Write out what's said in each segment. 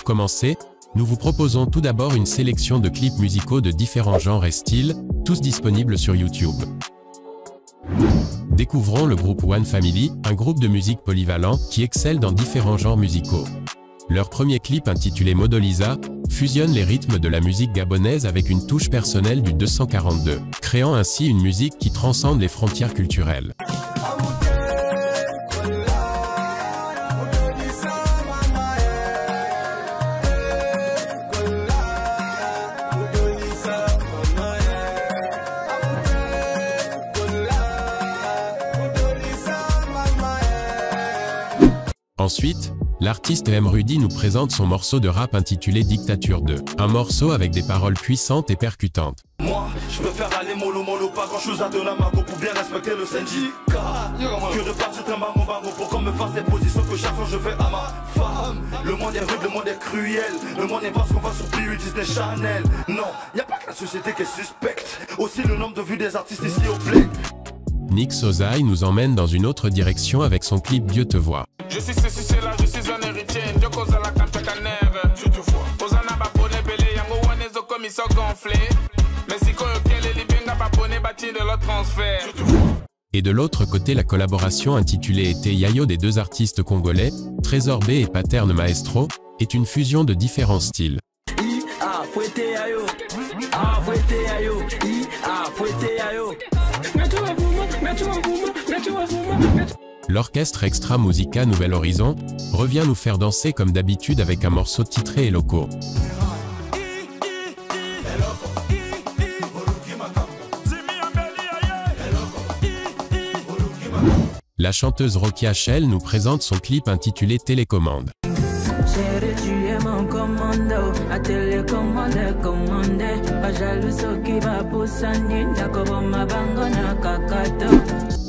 commencer, nous vous proposons tout d'abord une sélection de clips musicaux de différents genres et styles, tous disponibles sur YouTube. Découvrons le groupe One Family, un groupe de musique polyvalent qui excelle dans différents genres musicaux. Leur premier clip intitulé Modolisa fusionne les rythmes de la musique gabonaise avec une touche personnelle du 242, créant ainsi une musique qui transcende les frontières culturelles. Ensuite, l'artiste M. Rudy nous présente son morceau de rap intitulé Dictature 2, un morceau avec des paroles puissantes et percutantes. Moi, je préfère aller mollo pas grand chose à de la mago pour bien respecter le syndicat. Que de partir un bango pour qu'on me fasse des positions que chaque fois je fais à ma femme. Le monde est rude, le monde est cruel, le monde est parce qu'on va sur P.U. Disney Channel. Non, y a pas que la société qui est suspecte, aussi le nombre de vues des artistes ici au Blé. Nick Sozai nous emmène dans une autre direction avec son clip Dieu te voit. Je suis ceci, c'est là, je suis un héritier. Je cause à la carte canère. Je te vois. Osana Bapone Belé, Yango Wanezo comme ils sont gonflés. Mais si Koyokele Libenga Bapone bâti de leur transfert. Je te vois. Et de l'autre côté, la collaboration intitulée Été Yayo des deux artistes congolais, Trésor B et Paterne Maestro, est une fusion de différents styles. L'orchestre Extra Musica Nouvel Horizon revient nous faire danser comme d'habitude avec un morceau titré Eloko. La chanteuse Rocky HL nous présente son clip intitulé Télécommande.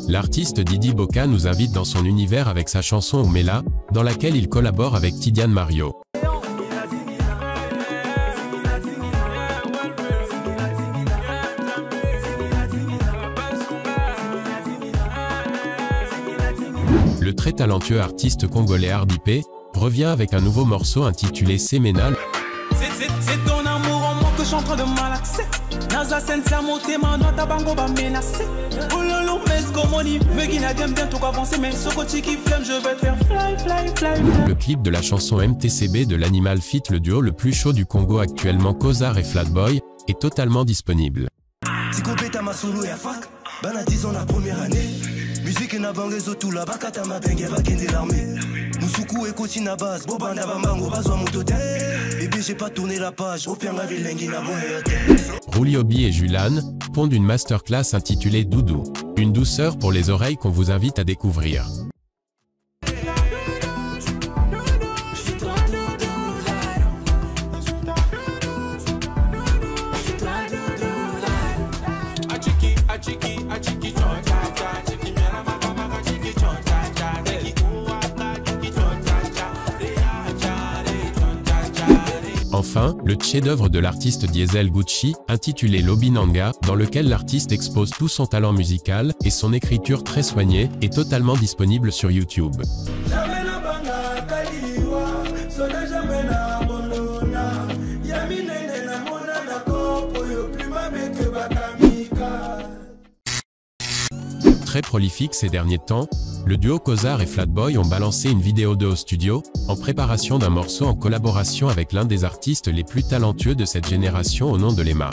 L'artiste Didi Boka nous invite dans son univers avec sa chanson Oumela, dans laquelle il collabore avec Tidiane Mario. Le très talentueux artiste congolais Hardy P revient avec un nouveau morceau intitulé Séménal. C'est ton amour en moi que je suis en train de malaxer. Naza senza motema no tabango ba menacer. Ololo mesko moni me gina dem bien tout avancer mais ce côté qui flemme je vais te faire fly. Le clip de la chanson MTCB de l'Animal Fit, le duo le plus chaud du Congo actuellement, Kozar et Flatboy, est totalement disponible. Sikopeta masolo ya fac, bana 10 ans la première année. Musique na bangezo tout la bakata ma benge va kende l'armée. Musuku ekoti na base, bobanda bambango bazwa motote. Bébé j'ai pas tourné la page, opianga bilengi na boyote. Ruliobi et Julan pondent une masterclass intitulée Doudou, une douceur pour les oreilles qu'on vous invite à découvrir. Enfin, le chef-d'œuvre de l'artiste Diesel Gucci, intitulé Lobinanga, dans lequel l'artiste expose tout son talent musical et son écriture très soignée, est totalement disponible sur YouTube. Très prolifique ces derniers temps, le duo Kozar et Flatboy ont balancé une vidéo d'eux au studio, en préparation d'un morceau en collaboration avec l'un des artistes les plus talentueux de cette génération au nom de Lema.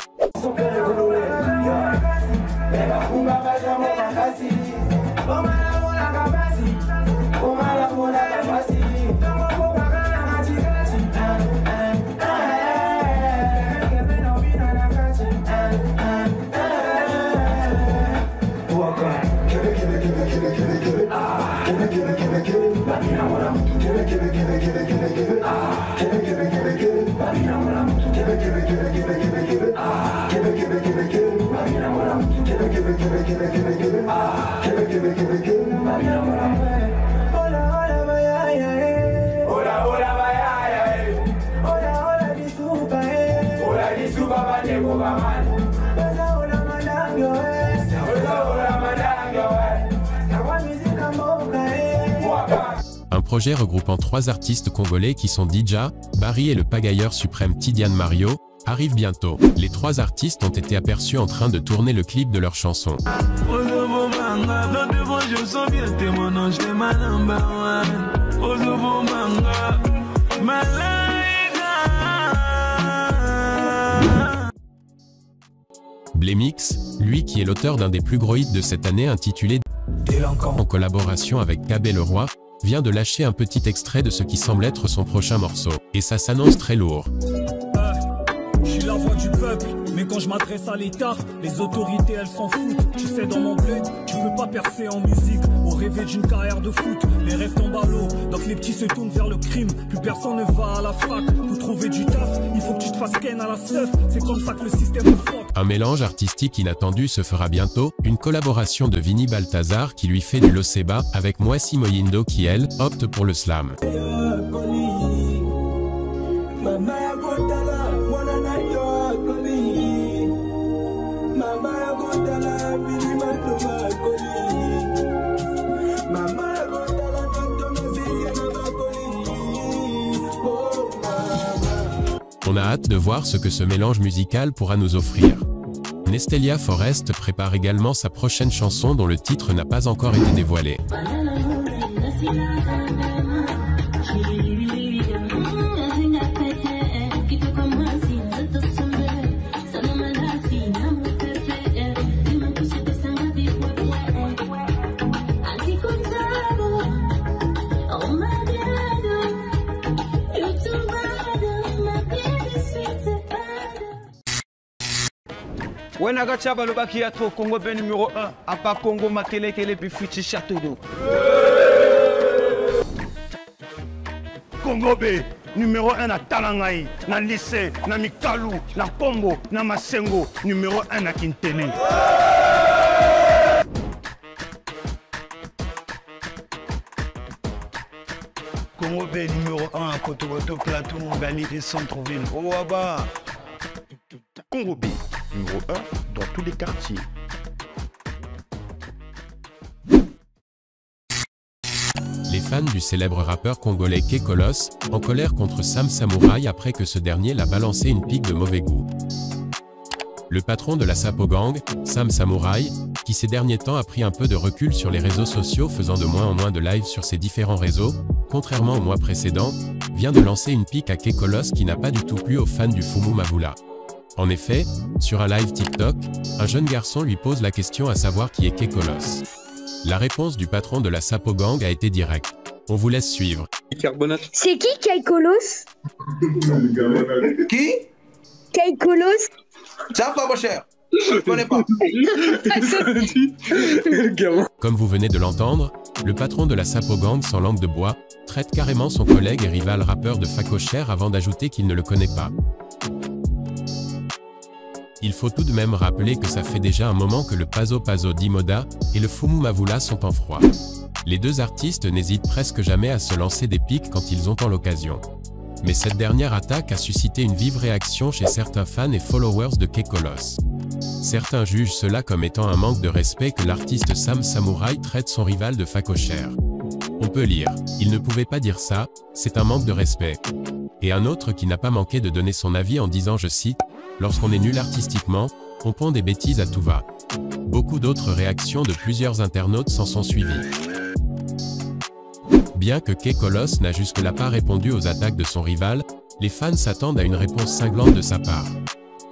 Un projet regroupant 3 artistes congolais qui sont Dija, Barry et le pagailleur suprême Tidiane Mario, arrive bientôt. Les trois artistes ont été aperçus en train de tourner le clip de leur chanson. Blemix, lui qui est l'auteur d'un des plus gros hits de cette année intitulé Délinquant en collaboration avec KB Leroy, vient de lâcher un petit extrait de ce qui semble être son prochain morceau. Et ça s'annonce très lourd. Je suis la voix du peuple, mais quand je m'adresse à l'État, les autorités elles s'en foutent. Tu sais, dans mon bled, tu peux pas percer en musique ou rêver d'une carrière de foot. Les rêves tombent à l'eau, donc les petits se tournent vers le crime. Plus personne ne va à la fac pour trouver du taf. Il faut que tu te fasses ken à la seuf, c'est comme ça que le système est fort. Un mélange artistique inattendu se fera bientôt, une collaboration de Vinny Balthazar qui lui fait du Loseba avec Moissi Moyindo qui elle, opte pour le slam. On a hâte de voir ce que ce mélange musical pourra nous offrir. Nestelia Forest prépare également sa prochaine chanson dont le titre n'a pas encore été dévoilé. Wenaga Chaba le baki atro Congo ben numéro 1 à part Congo Makele Kele puis Fuchi Château d'eau. Congo B numéro 1 à Talangai, na lycée, na Mikalu, na Pombo, na Masengo, numéro 1 à Kintele. Congo B numéro 1 à Kotoboto, Plateau, Mongani et Centre-Ville. Ouaba. Congo B numéro 1 dans tous les quartiers. Les fans du célèbre rappeur congolais Kekolos, en colère contre Sam Samouraï après que ce dernier l'a balancé une pique de mauvais goût. Le patron de la Sapo Gang, Sam Samouraï, qui ces derniers temps a pris un peu de recul sur les réseaux sociaux faisant de moins en moins de live sur ses différents réseaux, contrairement au mois précédent, vient de lancer une pique à Kekolos qui n'a pas du tout plu aux fans du Fumu Mavula. En effet, sur un live TikTok, un jeune garçon lui pose la question à savoir qui est Kekolos. La réponse du patron de la Sapo Gang a été directe. On vous laisse suivre. C'est qui Kekolos? Qui? Kekolos? Ça va mon cher. Je connais pas. Comme vous venez de l'entendre, le patron de la Sapo Gang sans langue de bois traite carrément son collègue et rival rappeur de facochère avant d'ajouter qu'il ne le connaît pas. Il faut tout de même rappeler que ça fait déjà un moment que le Pazo Pazo d'Imoda et le Fumu Mavula sont en froid. Les deux artistes n'hésitent presque jamais à se lancer des piques quand ils ont en l'occasion. Mais cette dernière attaque a suscité une vive réaction chez certains fans et followers de Kekolos. Certains jugent cela comme étant un manque de respect que l'artiste Sam Samouraï traite son rival de facochère. On peut lire « Il ne pouvait pas dire ça, c'est un manque de respect ». Et un autre qui n'a pas manqué de donner son avis en disant, je cite, « Lorsqu'on est nul artistiquement, on pond des bêtises à tout va ». Beaucoup d'autres réactions de plusieurs internautes s'en sont suivies. Bien que Kekolos n'a jusque-là pas répondu aux attaques de son rival, les fans s'attendent à une réponse cinglante de sa part.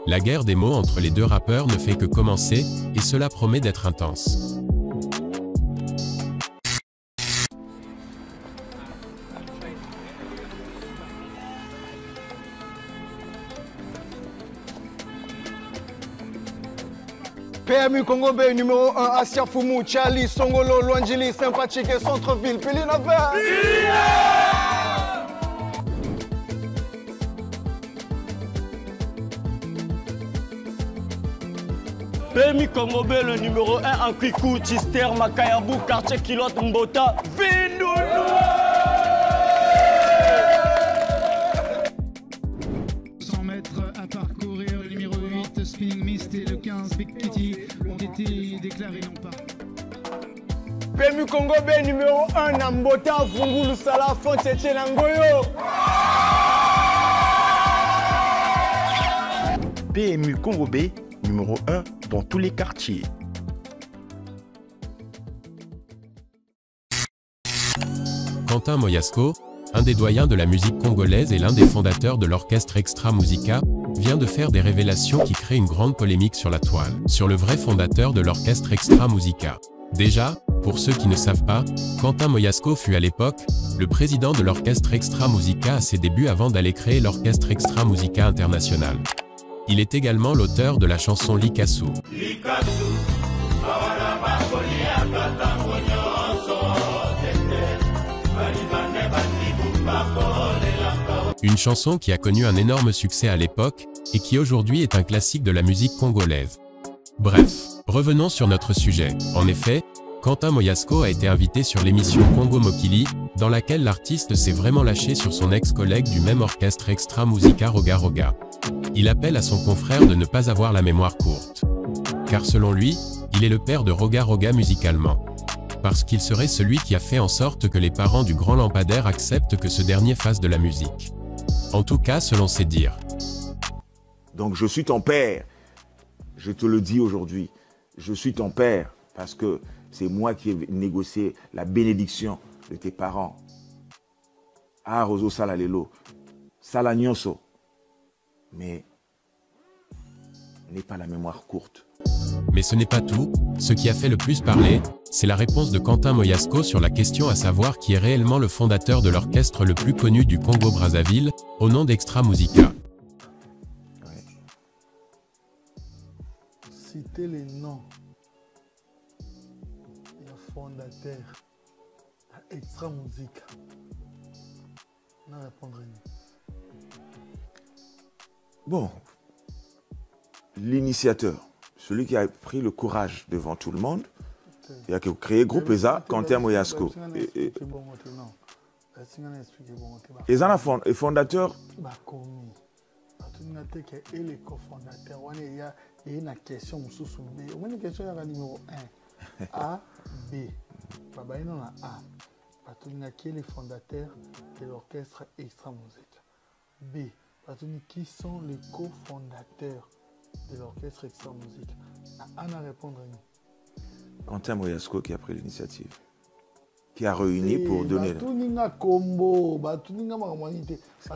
La guerre des mots entre les deux rappeurs ne fait que commencer, et cela promet d'être intense. PMU Congo B numéro 1, Asia Fumu, Charlie, Songolo, Luangili, Sympathique et Centre-Ville, Pilina Vert. PMU Congo B le numéro 1 en Kikou, Chister, Makayabu, quartier Kilote, Mbota, Vindoulou. 100 mètres à parcourir, le numéro 8, Spinning Mist et le 15, Big Kitty ont été déclarés non pas. PMU Congo B numéro 1, Nambota, Vungulu Sala, Foncheche Nangoyo. PMU Congo B, numéro 1 dans tous les quartiers. Quentin Moyasco, un des doyens de la musique congolaise et l'un des fondateurs de l'orchestre Extra Musica, vient de faire des révélations qui créent une grande polémique sur la toile, sur le vrai fondateur de l'orchestre Extra Musica. Déjà, pour ceux qui ne savent pas, Quentin Moyasco fut à l'époque le président de l'orchestre Extra Musica à ses débuts avant d'aller créer l'orchestre Extra Musica International. Il est également l'auteur de la chanson Likasu. Une chanson qui a connu un énorme succès à l'époque, et qui aujourd'hui est un classique de la musique congolaise. Bref, revenons sur notre sujet. En effet, Quentin Moyasco a été invité sur l'émission Congo Mokili, dans laquelle l'artiste s'est vraiment lâché sur son ex-collègue du même orchestre Extra Musica Roga Roga. Il appelle à son confrère de ne pas avoir la mémoire courte. Car selon lui, il est le père de Roga Roga musicalement. Parce qu'il serait celui qui a fait en sorte que les parents du grand lampadaire acceptent que ce dernier fasse de la musique. En tout cas, selon ses dires. Donc je suis ton père, je te le dis aujourd'hui, je suis ton père parce que c'est moi qui ai négocié la bénédiction de tes parents. Ah, Roso Salalelo, Salagnoso. Mais n'aie pas la mémoire courte. Mais ce n'est pas tout, ce qui a fait le plus parler, c'est la réponse de Quentin Moyasco sur la question à savoir qui est réellement le fondateur de l'orchestre le plus connu du Congo-Brazzaville, au nom d'Extra Musica. Citez les noms du fondateur d'Extra Musica. On va répondre. Bon, l'initiateur, celui qui a pris le courage devant tout le monde, il a créé le groupe ESA, Quentin Moyasco. Et les fondateurs. Et les cofondateurs, il y a une question une question numéro 1. A, B. Baba il y a A. Qui est les fondateurs de l'orchestre Extra Musica. B. Qui sont les cofondateurs de l'orchestre Extra Musica. A à répondre. Quentin Moyasco qui a pris l'initiative, qui a réuni pour donner.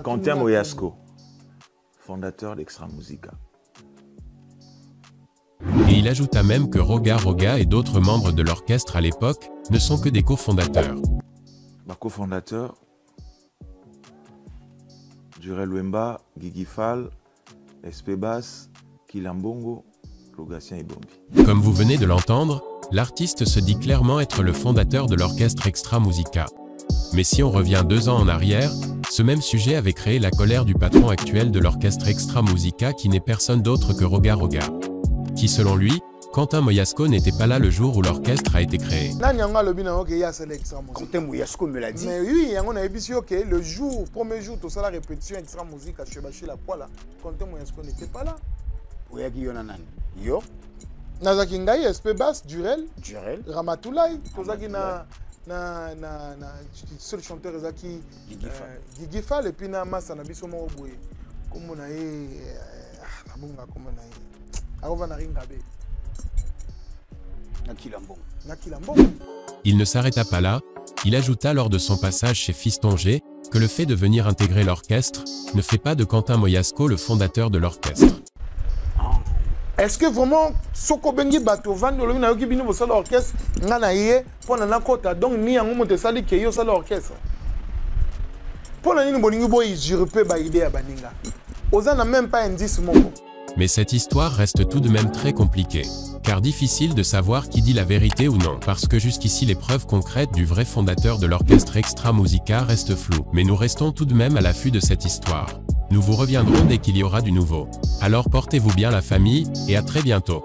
Quentin Moyasco, fondateur d'Extra Musica. Et il ajouta même que Roga Roga et d'autres membres de l'orchestre à l'époque ne sont que des cofondateurs. Cofondateurs, Durel Wemba, Guigui Fall, SP Bass, Kilambongo, Logatien et Bombi. Comme vous venez de l'entendre, l'artiste se dit clairement être le fondateur de l'orchestre Extra Musica. Mais si on revient 2 ans en arrière, ce même sujet avait créé la colère du patron actuel de l'orchestre Extra Musica qui n'est personne d'autre que Roga Roga. Qui selon lui, Quentin Moyasco n'était pas là le jour où l'orchestre a été créé. Quentin Moyasco me l'a dit. Mais oui, on a dit que le jour, premier jour, tout ça, la répétition Extra Musica chez Bachi La Poila, Quentin Moyasco n'était pas là. Yo. Nazaki Ngai, SP Bass, Durel, Ramatoulaye, Kozaki na seul chanteur Zaki Guigui Fall et puis na Massa na biso mo boye. Comme on a na bonga comme on a Arova na ringabe. Na Kilambong. Il ne s'arrêta pas là, il ajouta lors de son passage chez Fiston G que le fait de venir intégrer l'orchestre ne fait pas de Quentin Moyasco le fondateur de l'orchestre. Est-ce que vraiment Soko Bengi Batovan de l'Omina Yoki Bino Bossa l'orchestre Nanaye pour la Nakota donc ni en monte sali que yo ça l'orchestre pour la Nini Boningi Boy usurpé by idée à Baninga. Oza n'a même pas indice moko. Mais cette histoire reste tout de même très compliquée, car difficile de savoir qui dit la vérité ou non, parce que jusqu'ici les preuves concrètes du vrai fondateur de l'orchestre Extra Musica restent floues. Mais nous restons tout de même à l'affût de cette histoire. Nous vous reviendrons dès qu'il y aura du nouveau. Alors portez-vous bien la famille, et à très bientôt.